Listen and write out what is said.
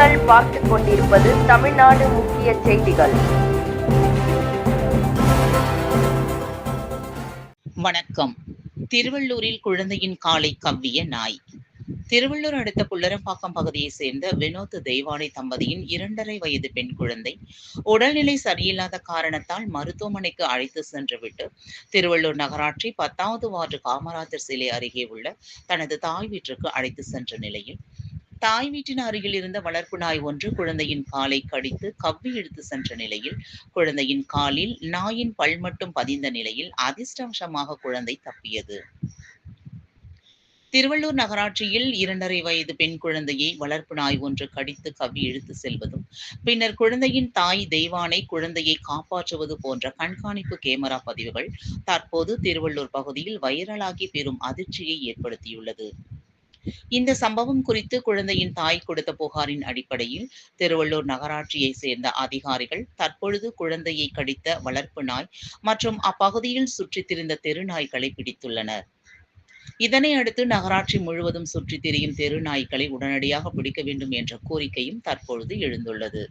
நீங்கள் பார்த்துக் கொண்டிருப்பது தமிழ்நாடு முக்கிய செய்திகள். வணக்கம். திருவள்ளூரில் குழந்தையின் காலை கவ்விய நாய். திருவள்ளூர் அடுத்த புல்லரம்பாக்கம் பகுதியைச் சேர்ந்த வினோத் தெய்வானை தம்பதியின் 2.5 வயது பெண் குழந்தை உடல்நிலை சரியில்லாத காரணத்தால் மருத்துவமனைக்கு அழைத்து சென்றுவிட்டு திருவள்ளூர் நகராட்சி 10வது வார்டு காமராஜர் சிலை அருகே உள்ள தனது தாய் வீட்டிற்கு அழைத்து சென்ற நிலையில் தாய் வீட்டின் அருகில் இருந்த வளர்ப்பு நாய் ஒன்று குழந்தையின் காலை கடித்து கவ்வி இழுத்து சென்ற நிலையில் குழந்தையின் காலில் நாயின் பல் மட்டும் பதிந்த நிலையில் அதிர்ஷ்டவசமாக குழந்தை தப்பியது. திருவள்ளூர் நகராட்சியில் 2.5 வயது பெண் குழந்தையை வளர்ப்பு நாய் ஒன்று கடித்து கவ்வி இழுத்து செல்வதும் பின்னர் குழந்தையின் தாய் தெய்வானை குழந்தையை காப்பாற்றுவது போன்ற கண்காணிப்பு கேமரா பதிவுகள் தற்போது திருவள்ளூர் பகுதியில் வைரலாகி பெரும் அதிர்ச்சியை ஏற்படுத்தியுள்ளது. இந்த சம்பவம் குறித்து குழந்தையின் தாய் கொடுத்த புகாரின் அடிப்படையில் திருவள்ளூர் நகராட்சியை சேர்ந்த அதிகாரிகள் தற்பொழுது குழந்தையை கடித்த வளர்ப்பு நாய் மற்றும் அப்பகுதியில் சுற்றித் திரிந்த தெரு நாய்களை பிடித்துள்ளனர். இதனை அடுத்து நகராட்சி முழுவதும் சுற்றித் திரியும் தெரு நாய்களை உடனடியாக பிடிக்க வேண்டும் என்ற கோரிக்கையும் தற்பொழுது எழுந்துள்ளது.